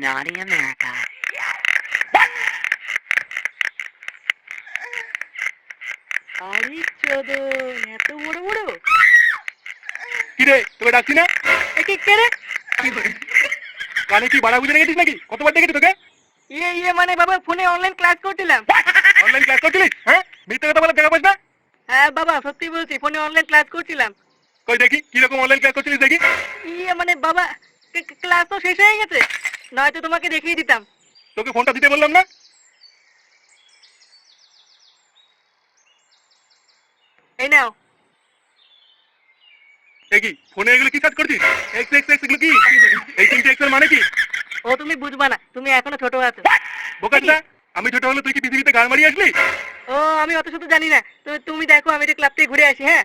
Naughty America. আরে চোদন, এত বড় বড়? কি রে, তোকে ডাকছি না? কে রে? কানে কি বাড়া বুঝে রেখেছিস নাকি? কতবার ডেকেছি তোকে? মানে বাবা ফোনে অনলাইন ক্লাস করছিলাম। অনলাইন ক্লাস করছিলিস? হ্যাঁ, মিথ্যে কথা বলে দেখা পাস না? হ্যাঁ বাবা, সত্যি বলছি, ফোনে অনলাইন ক্লাস করছিলাম। কই দেখি কিরকম অনলাইন ক্লাস করছিলিস দেখি। মানে বাবা, ক্লাস তো শেষ হয়ে গেছে, নয়তো তোমাকে দেখিয়ে দিতাম। তোকে ফোনটা দিতে বললাম না? এই নাও। দেখি ফোনে এগুলো কি কাজ করছিস? এক্স এক্স এক্স এগুলো কি? এই তিনটে এক্স এর মানে কি? ও তুমি বুঝবা না, তুমি এখনো ছোট আছো। বোকাচোদা, আমি ছোট হলে তুই কি পৃথিবীতে গান মারিয়ে আসলি? ও আমি অত শত জানি না, তুমি দেখো, আমি একটু ক্লাব থেকে ঘুরে আসি। হ্যাঁ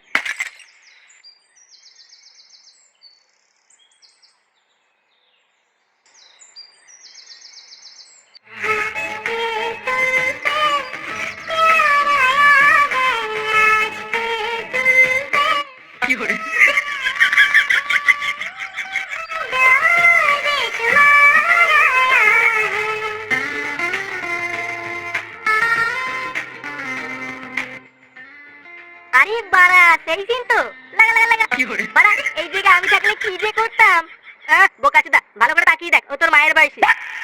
আরে বাড়া, সেই দিন তো লাগা লাগা লাগা বাড়া, এই জায়গায় আমি থাকলে কি যে করতাম। বোকাচোদা, ভালো করে তাকিয়ে দেখ, ও তোর মায়ের বয়সী।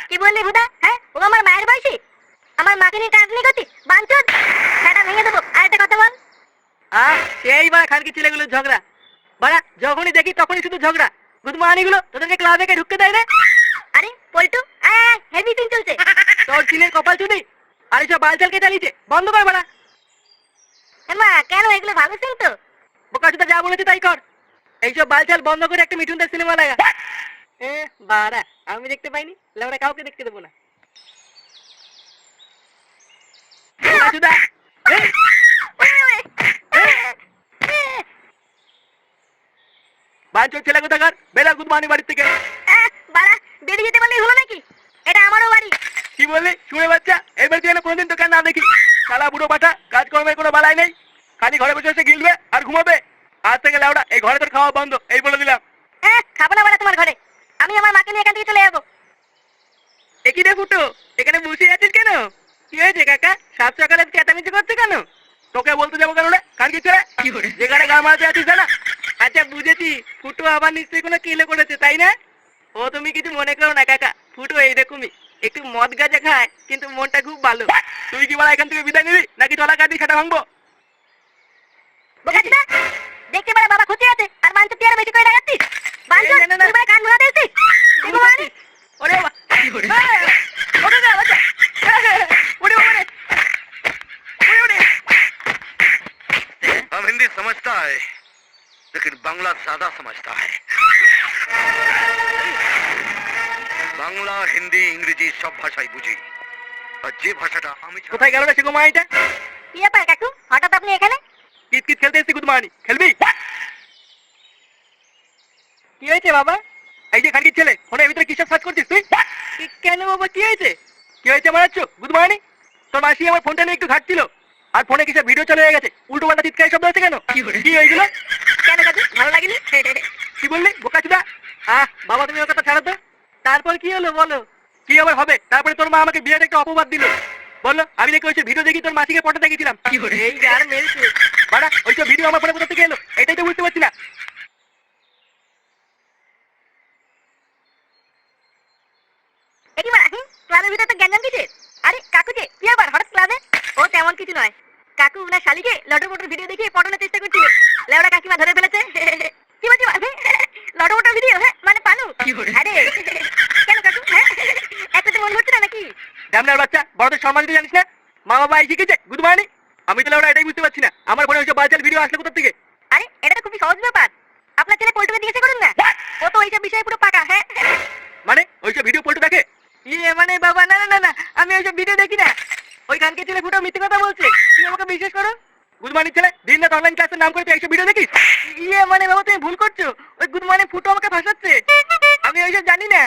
কি বললি ভুদা? হ্যাঁ, ও আমার মায়ের বয়সী? আমার মাকে নিয়ে টানাটানি করছিস বাঞ্চোদ, সেটা ভেঙে দেবো। আর একটা কথা বল। সেই বাড়া খানকি ছেলেগুলোর ঝগড়া। বাড়া যখনই দেখি তখনই শুধু ঝগড়া। গুদমানিগুলো তোদেরকে ক্লাবে কে ঢুকতে দেয় না? আরে পল্টু, হেভি সিন চলছে। তোর ছিলের কপাল চুদি, আর এসব বালচালকে চালিয়েছে, বন্ধ কর বাড়া। এমা কেন, এগুলো ভালো সিন তো। বোকাচোদা যা বলেছে তাই কর। এইসব বালচাল বন্ধ করে একটা মিঠুনদার সিনেমা লাগা। বাড়া, আমি দেখতে পাইনি, লেবরা কাউকে দেখতে দেবো না। বোকাচোদা, বাঞ্চোর ছেলে কোথাকার, বেলা গুদমানি বাড়ির থেকে। বাড়া, বেরিয়ে যেতে বললেই হলো নাকি? এটা আমারও বাড়ি। কি বললি শুনে বাচ্চা? এবার যেন কোনোদিন তোকে না দেখি। শালা বুড়ো পাঠা, কাজকর্মের কোনো বালাই নেই, খালি ঘরে বসে বসে গিলবে আর ঘুমাবে। আজ থেকে লেওড়া এই ঘরে তোর খাওয়া বন্ধ, এই বলে দিলাম। খাবো না বাড়া তোমার ঘরে, আমি আমার মাকে নিয়ে এখান থেকে চলে যাবো। একই রে ফুটো, এখানে বসে আছিস কেন? কি হয়েছে কাকা, সাত সকালে চেঁচামেচি করছে কেন? তোকে বলতে যাবো কেন রে, কার কি ছেলে? যেখানে গা মারতে আছিস না? আচ্ছা বুঝেছি, ফুটো আবার নিশ্চয়ই কোনো কিলে করেছে, তাই না? ও তুমি কিছু মনে করো না কাকা, ফুটো এইরকমই, একটু মদ গাঁজা খায় কিন্তু মনটা খুব ভালো। তুই কি বলা এখান থেকে বিদায় নিবি নাকি চলা কাটি সেটা ভাঙবো? বোকাচোদা, দেখতে পারে বাবা খুঁজে আছে, আর বাঞ্চোদ তুই আরো বেশি করে দেখাচ্ছিস। বাঞ্চোদ, না, না, না। তুই বলে কান ধোয়াতে এসেছিস। গুদমানি। ওরে বাবা, ওরে যা বাচ্চা, ওরে বাবা রে, ওরে ওরে। हम हिंदी समझता है लेकिन बांग्ला ज्यादा समझता है। বাংলা, হিন্দি, ইংরেজি সব ভাষাই বুঝি, আর যে ভাষাটা আমি কোথায় গেল রে সেগো মাইটা? কি ব্যাপার কাকু, হঠাৎ আপনি এখানে? কিত কিত খেলতে এসেছি গুদমানি, খেলবি? কি হয়েছে বাবা? এই যে খানকির ছেলে, ফোনের ভিতরে কিসব সার্চ করছিস তুই? কেন বাবা, কি হয়েছে? কি হয়েছে মারাচ্ছ গুদমানি? তোর মাসি আমার ফোনটা নিয়ে একটু ঘাটছিল, আর ফোনে কিসব ভিডিও চলে গেছে, উল্টো পাল্টা চিৎকার শব্দ হচ্ছে কেন? কি হয়েছিল? কেন কাকু, ভালো লাগেনি? কি বললি বোকাচোদা? বাবা তুমি ওর কথা ছাড়ো তো। তারপর কি হলো বলো? কি আবার হবে? তারপরে তোর মা আমাকে বিয়ের একটা অপবাদ দিল, বললো আমি নাকি ওইসব ভিডিও দেখি তোর মাসিকে পটা দেখেছিলাম। এই গার মেরেছে বাড়া, ওইসব ভিডিও আমার ফোনে কোথা থেকে এলো এটাই তো বুঝতে পারছি না। এই বাড়া, ক্লাবের ভিতরে তো গ্যাঞ্জাম কিসের? আরে কাকু যে কি আবার হঠাৎ ক্লাবে? ও তেমন কিছু নয়, কাকু উনার শালিকে লটর পটর ভিডিও দেখিয়ে পটানোর চেষ্টা করছিল, লেওড়া কাকিমা ধরে ফেলেছে। কি বলছি লটর পটর ভিডিও? মানে পানু? আরে কেন কাকু, একটাতে মন হচ্ছে না নাকি? ড্যামনার বাচ্চা, বড়দের সম্মান দিতে জানিস না? মা বাবা এই শিখেছে গুদমানি? আমি তো ওরা এটাই বুঝতে পারছি না, আমার ফোনে ওইসব বাচ্চার ভিডিও আসলে কোথা থেকে? আরে এটা তো খুবই সহজ ব্যাপার, আপনার ছেলে পল্টুকে জিজ্ঞাসা করুন না, ও তো এইসব বিষয়ে পুরো পাকা। মানে ওইসব ভিডিও পল্টু দেখে? মানে বাবা, না না না না, আমি ওইসব ভিডিও দেখি না। ওই খানকে ছেলে ফুটো মিথ্যে কথা বলছে, তুমি আমাকে বিশ্বাস করো। গুদমানির ছেলে, দিন রাত অনলাইন ক্লাসের নাম করে তুই এইসব ভিডিও দেখিস? মানে বাবা তুমি ভুল করছো, ওই গুদমানি ফুটো আমাকে ফাঁসাচ্ছে, আমি ওইসব জানি না।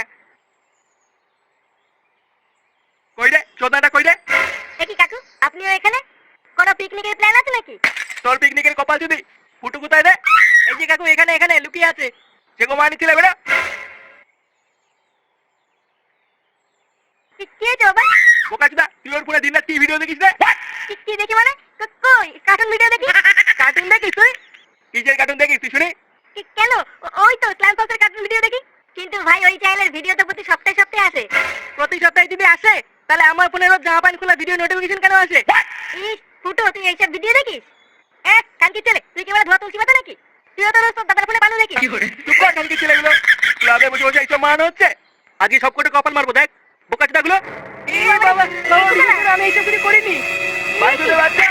কই রে চোদনাটা, কই রে? কি কাকু, আপনিও এখানে? কোনো পিকনিকের প্ল্যান আছে নাকি? তোর পিকনিকের কপাল যদি, ফুটু কোথায় রে? এই যে কাকু এখানে এখানে লুকিয়ে আছে, সে গোমানি ছেলে বেড়া। কি হয়েছে বাবা? বোকাচোদা, তুই ওর ফোনে দিনরাত কি ভিডিও দেখিস রে? কি দেখি মানে? কই কার্টুন ভিডিও দেখি। কার্টুন দেখিস তুই? কিসের কার্টুন দেখিস তুই শুনি? কেন? ওই তো স্ল্যাম ফক্সের কার্টুন ভিডিও দেখি। কিন্তু ভাই ওই চ্যানেলের ভিডিও তো প্রতি সপ্তাহে সপ্তাহে আসে। প্রতি সপ্তাহে যদি আসে তাহলে আমার ফোনে রোজ জামা প্যান্ট খোলা ভিডিও নোটিফিকেশন কেন আসে? ইস ফুটো, তুই এইসব ভিডিও দেখিস? কানকি ছেলে, তুই কি ধোয়া তুলসী পাতা নাকি? তুইও তো রোজ তোর দাদার ফোনে বালু দেখিস। চুপ কর কানকি ছেলেগুলো। ক্লাবে বসে বসে এইসব মারানো হচ্ছে। আজকে সব কটা কপাল মারবো দেখ। বোকাচোদাগুলো। বাবা, বাবা, আমি এইসব কিছু করিনি। বাঞ্চোদের বাচ্চা।